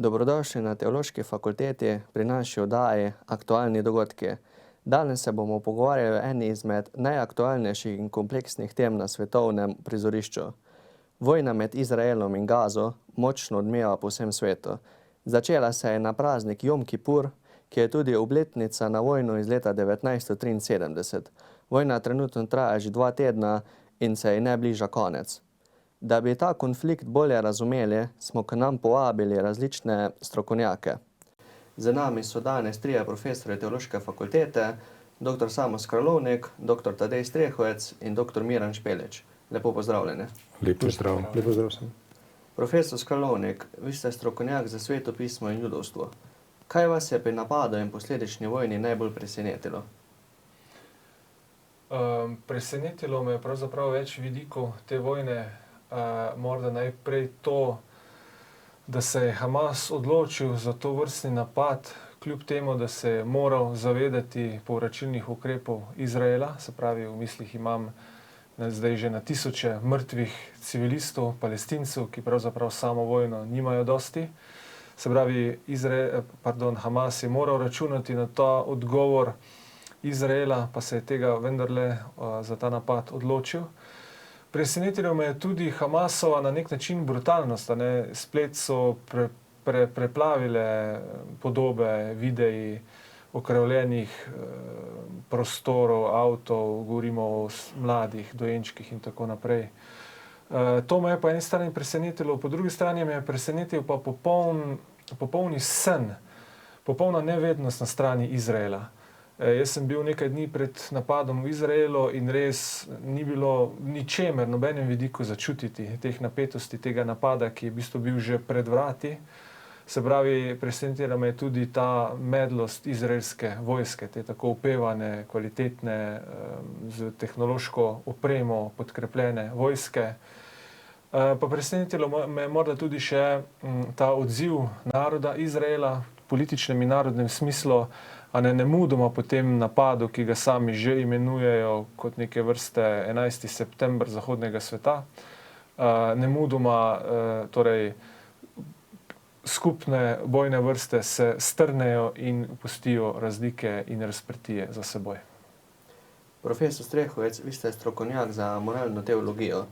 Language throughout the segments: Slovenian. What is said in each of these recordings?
Dobrodošli na Teološki fakulteti pri naši oddaji Aktualni dogodki. Danes se bomo pogovarjali o eni izmed najaktualnejših in kompleksnih tem na svetovnem prizorišču. Vojna med Izraelom in Gazo močno odmeva po vsem svetu. Začela se je na praznik Jom Kipur, ki je tudi obletnica na vojno iz leta 1973. Vojna trenutno traja že 2 tedna in se ji ne bliža konec. Da bi ta konflikt bolje razumeli, smo k nam povabili različne strokovnjake. Z nami so danes 3 profesorji Teološke fakultete, dr. Samo Skrlovnik, dr. Tadej Strehovec in dr. Miran Špelič. Lepo pozdravljeni. Lep pozdrav. Lep pozdrav sem. Profesor Skrlovnik, vi ste strokovnjak za svetopismo in judovstvo. Kaj vas je pri napadu in posledični vojni najbolj presenetilo? Presenetilo me je pravzaprav več vidikov te vojne. Morda najprej to, da se je Hamas odločil za tovrstni napad, kljub temu, da se je moral zavedati povračilnih ukrepov Izraela, se pravi, v mislih imam zdaj že na tisoče mrtvih civilistov, Palestincev, ki pravzaprav samo vojno nimajo dosti. Se pravi, Hamas je moral računati na ta odgovor Izraela, pa se je tega vendarle za ta napad odločil. Presenetilo me je tudi Hamasova na nek način brutalnost. Splet so preplavile podobe, videi okrvavljenih prostorov, avtov, govorimo o mladih, dojenčkih in tako naprej. To me je po eni strani presenetilo, po drugi strani me je presenetil pa popolni sen, popolna nevednost na strani Izraela. Jaz sem bil nekaj dni pred napadom v Izraelu in res ni bilo ničemer, nobenem vidiku začutiti teh napetosti, tega napada, ki je v bistvu bil že pred vrati. Se pravi, presenetila me je tudi ta medlost izraelske vojske, te tako opevane, kvalitetne, z tehnološko opremo podkrepljene vojske. Pa presenetilo me je morda tudi še ta odziv naroda Izraela v političnem in narodnem smislu, a nemudoma po tem napadu, ki ga sami že imenujejo kot neke vrste 11. september zahodnega sveta, nemudoma torej skupne bojne vrste se strnejo in pustijo razlike in razprtije za seboj. Profesor Strehovec, vi ste strokovnjak za moralno teologijo.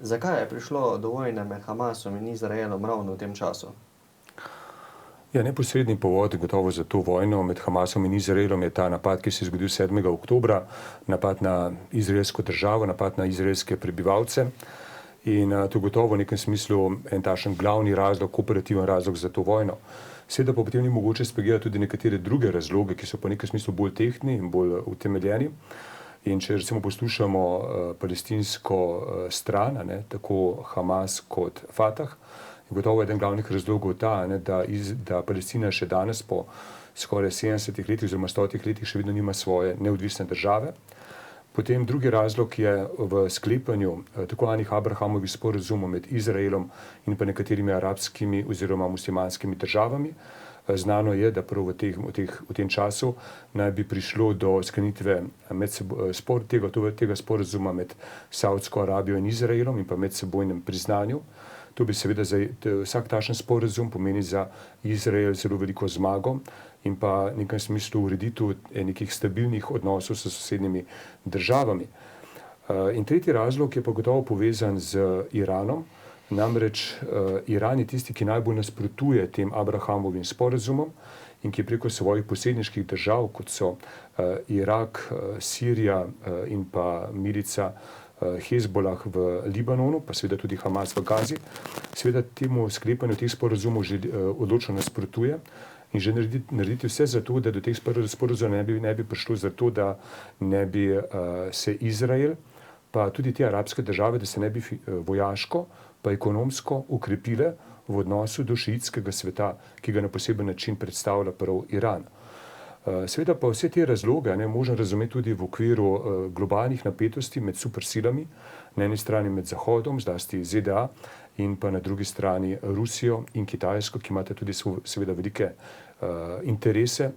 Zakaj je prišlo do vojne med Hamasom in Izraelom ravno v tem času? Neposredni povod gotovo za to vojno med Hamasom in Izraelom je ta napad, ki se je zgodil 7. oktobra, napad na izraelsko državo, napad na izraelske prebivalce. In to gotovo v nekem smislu en takšen glavni razlog, operativen razlog za to vojno. Seveda pa potem ni mogoče spregledati tudi nekatere druge razloge, ki so po nekem smislu bolj tehtni in bolj utemeljeni. In če recimo poslušamo palestinsko stran, tako Hamas kot Fatah, gotovo je eden glavnih razlogov ta, da Palestina še danes po skoraj 70 letih oziroma 100 letih še vedno nima svoje neodvisne države. Potem drugi razlog je v sklepanju tako zvanih Abrahamovih sporazumov med Izraelom in pa nekaterimi arabskimi oziroma muslimanskimi državami. Znano je, da prav v tem času naj bi prišlo do sklenitve tega sporazuma med Saudsko Arabijo in Izraelom in pa medsebojnem priznanju. To bi seveda vsak takšen sporazum pomeni za Izrael zelo veliko zmago in pa v nekem smislu ureditev nekih stabilnih odnosov s sosednjimi državami. In tretji razlog je pa gotovo povezan z Iranom. Namreč Iran je tisti, ki najbolj nasprotuje tem Abrahamovim sporazumom in ki preko svojih posedniških držav, kot so Irak, Sirija in pa milica Hezbolah v Libanonu, pa seveda tudi Hamas v Gazi, seveda temu sklepanju teh sporazumov že odločno nasprotuje in že narediti vse za to, da do teh sporazumov ne bi prišlo, zato da ne bi se Izrael, pa tudi te arabske države, da se ne bi vojaško pa ekonomsko ukrepile v odnosu do šiitskega sveta, ki ga na poseben način predstavlja prav Iran. Seveda pa vse te razloge možno razumeti tudi v okviru globalnih napetosti med supersilami, na eni strani med Zahodom, zlasti ZDA, in pa na drugi strani Rusijo in Kitajsko, ki imate tudi seveda velike interese,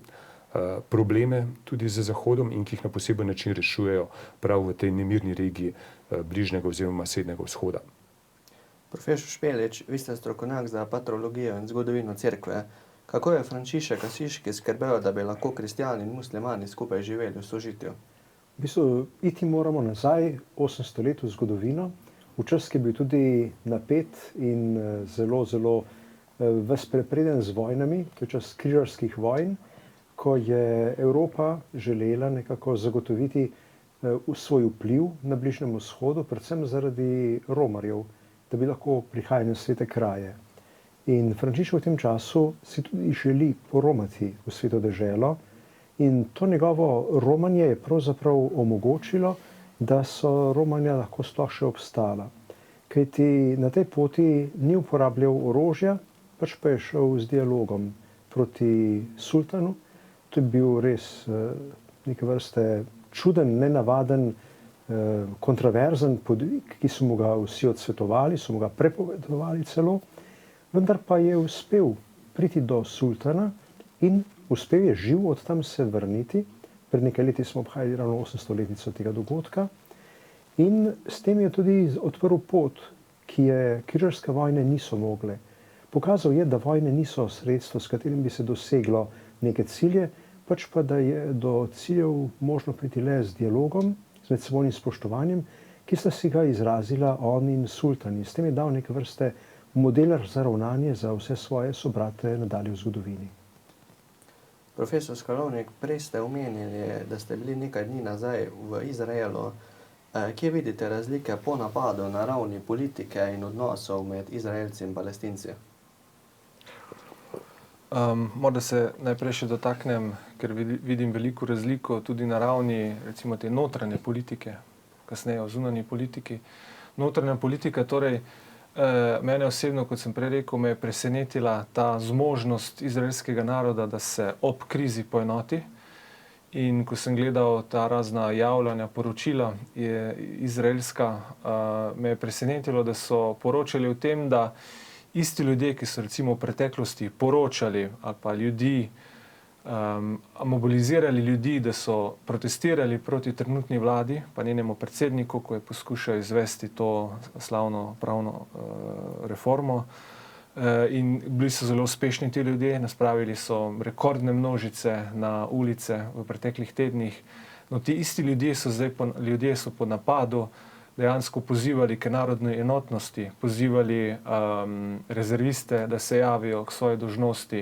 probleme tudi z Zahodom in ki jih na poseben način rešujejo prav v tej nemirni regiji Bližnjega oziroma Srednjega vzhoda. Profesor Špelič, vi ste strokovnjak za patrologijo in zgodovino cerkve. Kako je Frančišek Asiški skrbel, da bi lahko kristjani in muslimani skupaj živeli v sožitju? V bistvu iti moramo nazaj 800 let v zgodovino, v čas, ki je bil tudi napet in zelo ves prepreden z vojnami, to je čas križarskih vojn, ko je Evropa želela nekako zagotoviti svoj vpliv na Bližnjem vzhodu, predvsem zaradi romarjev, da bi lahko prihajali na svete kraje. In Frančišek v tem času si tudi želi poromati v sveto deželo in to njegovo romanje je pravzaprav omogočilo, da so Romanja lahko sploh še obstala. Kajti na tej poti ni uporabljal orožja, pač pa je šel z dialogom proti sultanu. To je bil res neke vrste čuden, nenavaden, kontroverzen podvig, ki so mu ga vsi odsvetovali, so mu ga prepovedovali celo, vendar pa je uspel priti do sultana in uspel je živ od tam se vrniti. Pred nekaj leti smo obhajali ravno 800-letnico tega dogodka in s tem je tudi odprl pot, ki je križarske vojne niso mogle. Pokazal je, da vojne niso sredstvo, s katerim bi se doseglo neke cilje, pač pa da je do ciljev možno priti le z dialogom, z medsebojnim spoštovanjem, ki sta si ga izrazila on in sultan. S tem je dal neke vrste model za ravnanje za vse svoje sobrate nadalje v zgodovini. Profesor Skalovnik, prej ste omenili, da ste bili nekaj dni nazaj v Izraelu. Kje vidite razlike po napadu na ravni politike in odnosov med Izraelci in Palestinci? Morda se najprej še dotaknem, ker vidim veliko razliko tudi na ravni recimo te notranje politike, kasneje o zunanji politiki. Notranja politika, torej mene osebno, kot sem prej rekel, me je presenetila ta zmožnost izraelskega naroda, da se ob krizi poenoti. In ko sem gledal ta razna javljanja, poročila izraelska, me je presenetilo, da so poročali o tem, da isti ljudje, ki so recimo v preteklosti poročali ali pa ljudi, mobilizirali ljudi, da so protestirali proti trenutni vladi, pa njenemu predsedniku, ko je poskušal izvesti to slavno pravno reformo. In bili so zelo uspešni ti ljudje, naspravili so rekordne množice na ulice v preteklih tednih. No, ti isti ljudje so zdaj po napadu dejansko pozivali k narodni enotnosti, pozivali rezerviste, da se javijo k svoji dolžnosti,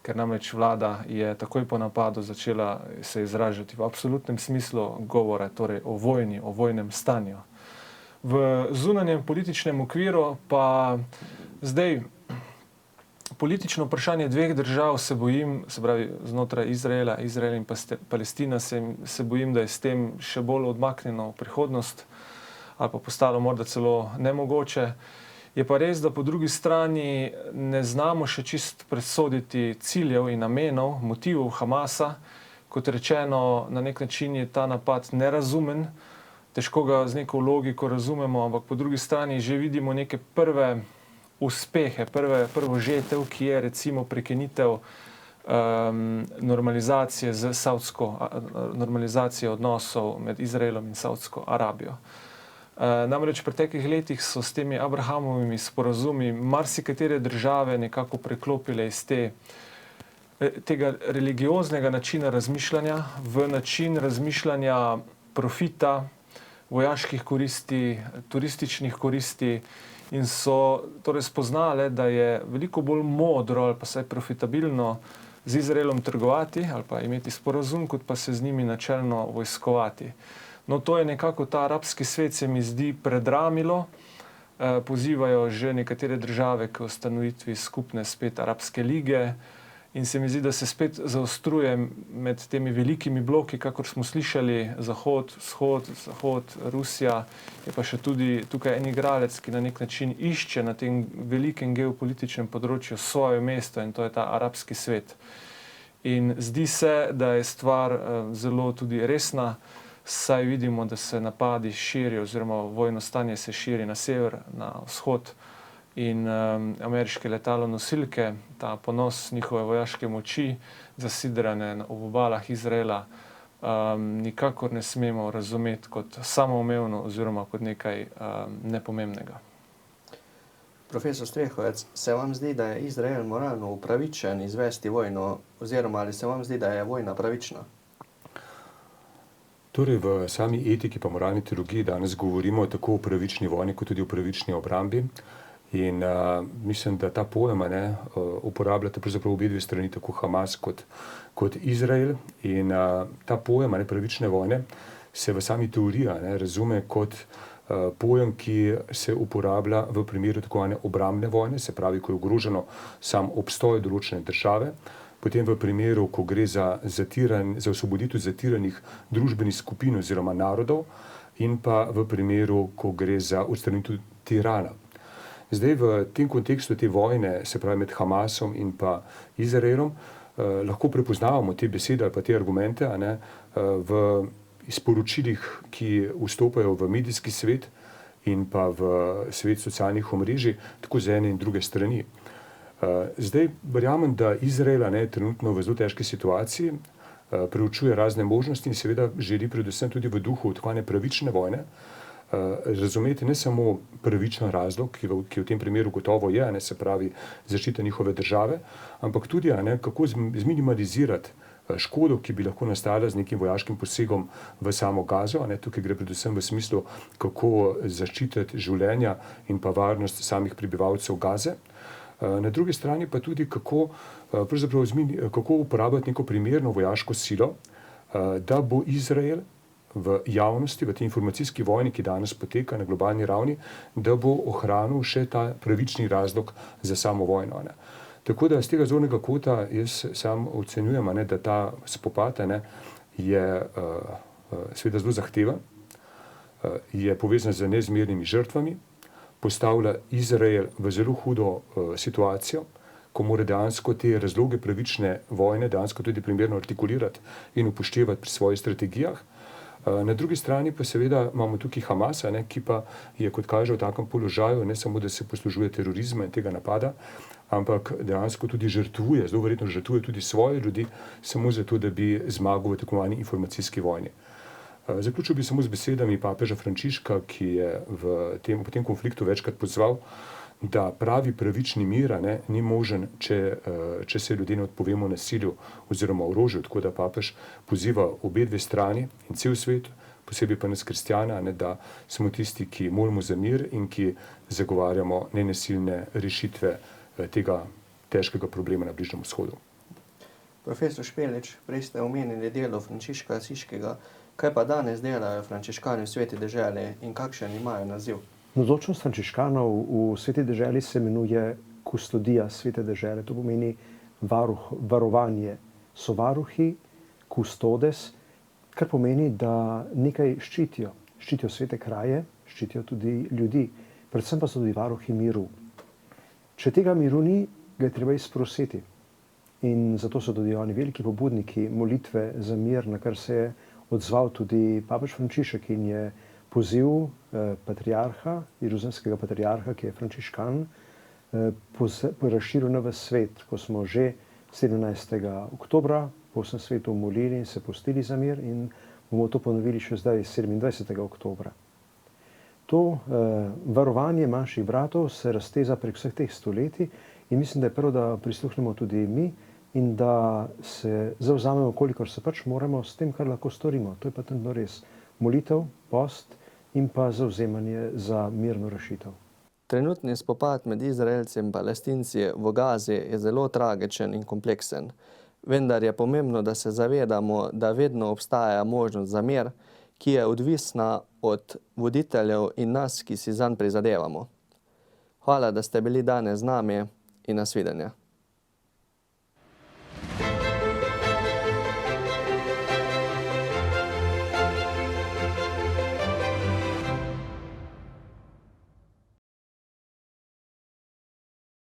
ker namreč vlada je takoj po napadu začela se izražati v absolutnem smislu govora, torej o vojni, o vojnem stanju. V zunanjem političnem okviru pa zdaj politično vprašanje dveh držav se bojim, se pravi znotraj Izraela, Izrael in Palestina, se bojim, da je s tem še bolj odmaknjeno v prihodnost ali pa postalo morda celo nemogoče. Je pa res, da po drugi strani ne znamo še čist presoditi ciljev in namenov, motivov Hamasa. Kot rečeno, na nek način je ta napad nerazumen, težko ga z neko logiko razumemo, ampak po drugi strani že vidimo neke prve uspehe, prvo žetev, ki je recimo prekinitev normalizacije odnosov med Izraelom in Saudsko Arabijo. Namreč v preteklih letih so s temi Abrahamovimi sporazumi marsikatere države nekako preklopile iz tega religioznega načina razmišljanja v način razmišljanja profita, vojaških koristi, turističnih koristi in so torej spoznale, da je veliko bolj modro ali pa saj profitabilno z Izraelom trgovati ali pa imeti sporazum, kot pa se z njimi načelno vojskovati. No, to je nekako ta arabski svet, se mi zdi, predramilo. Pozivajo že nekatere države k ustanovitvi skupne spet Arabske lige in se mi zdi, da se spet zaostruje med temi velikimi bloki, kakor smo slišali, Zahod, Vzhod, Zahod, Rusija, je pa še tudi tukaj en igralec, ki na nek način išče na tem velikem geopolitičnem področju svoje mesto in to je ta arabski svet. In zdi se, da je stvar zelo tudi resna, saj vidimo, da se napadi širijo oziroma vojno stanje se širi na sever, na vzhod in ameriške letalonosilke, ta ponos njihove vojaške moči, zasidrane ob obalah Izraela, nikakor ne smemo razumeti kot samoumevno oziroma kot nekaj nepomembnega. Profesor Strehovec, se vam zdi, da je Izrael moralno upravičen izvesti vojno, oziroma ali se vam zdi, da je vojna pravična? Torej, v sami etiki pa moralni teologiji danes govorimo tako o pravični vojni, kot tudi o pravični obrambi. In mislim, da ta pojem uporabljate pravzaprav obe dve strani, tako Hamas kot Izrael. In ta pojem pravične vojne se v sami teoriji razume kot pojem, ki se uporablja v primeru tako obrambne vojne, se pravi, ko je ogroženo sam obstoj določene države, potem v primeru, ko gre za osvoboditev zatiranih družbenih skupin oziroma narodov, in pa v primeru, ko gre za odstranitev tirana. Zdaj, v tem kontekstu te vojne, se pravi med Hamasom in pa Izraelom, lahko prepoznavamo te besede ali pa te argumente v sporočilih, ki vstopajo v medijski svet in pa v svet socialnih omrežij, tako z ene in druge strani. Zdaj, verjamem, da Izrael je trenutno v zelo težki situaciji, preučuje razne možnosti in seveda želi predvsem tudi v duhu tako pravične vojne razumeti ne samo pravičen razlog, ki v tem primeru gotovo je, se pravi zaščita njihove države, ampak tudi kako zminimalizirati škodo, ki bi lahko nastala z nekim vojaškim posegom v samo Gazo. Tukaj gre predvsem v smislu, kako zaščititi življenja in pa varnost samih prebivalcev Gaze. Na drugi strani pa tudi, kako uporabljati neko primerno vojaško silo, da bo Izrael v javnosti, v tej informacijski vojni, ki danes poteka na globalni ravni, da bo ohranil še ta pravični razlog za samo vojno. Tako da z tega zornega kota jaz sam ocenjujem, da ta spopad je seveda zelo zahteven, je povezan z neizmernimi žrtvami, postavlja Izrael v zelo hudo situacijo, ko mora dejansko te razloge pravične vojne dejansko tudi primerno artikulirati in upoštevati pri svojih strategijah. Na drugi strani pa seveda imamo tukaj Hamasa, ki pa je, kot kaže, v takem položaju, ne samo, da se poslužuje terorizma in tega napada, ampak dejansko tudi žrtvuje, zelo verjetno žrtvuje tudi svoje ljudi, samo zato, da bi zmagal v tako imenovani informacijski vojni. Zaključil bi samo z besedami papeža Frančiška, ki je v tem konfliktu večkrat pozval, da pravi pravični mir ni možen, če se ljudje ne odpovemo nasilju oziroma orožju. Tako da papež poziva obe dve strani in cel svet, posebej pa nas kristjane, da smo tisti, ki molimo za mir in ki zagovarjamo nenasilne rešitve tega težkega problema na Bližnjem vzhodu. Profesor Špelič, prej ste omenili delo Frančiška Asiškega. Kaj pa danes delajo frančiškani v Sveti deželi in kakšen imajo naziv? Navzočnost frančiškanov v Sveti deželi se imenuje kustodija Svete dežele. To pomeni varovanje. So varuhi, kustodes, kar pomeni, da nekaj ščitijo. Ščitijo svete kraje, ščitijo tudi ljudi. Predvsem pa so tudi varuhi miru. Če tega miru ni, ga je treba izprositi. In zato so tudi oni veliki pobudniki molitve za mir, na kar se je odzval tudi papež Frančišek in je poziv patriarha, jeruzalemskega patriarha, ki je frančiškan, razširil na ves svet, ko smo že 17. oktobra po vsem svetu molili in se postili za mir in bomo to ponovili še zdaj 27. oktobra. To varovanje manjših bratov se razteza prek vseh teh stoletij in mislim, da je prav, da prisluhnemo tudi mi in da se zavzamemo, kolikor se pač moramo s tem, kar lahko storimo. To je pa tudi res. Molitev, post in pa zavzemanje za mirno rešitev. Trenutni spopad med Izraelci in Palestinci v Gazi je zelo tragičen in kompleksen. Vendar je pomembno, da se zavedamo, da vedno obstaja možnost za mir, ki je odvisna od voditeljev in nas, ki si zanj prizadevamo. Hvala, da ste bili danes z nami in nasvidenje.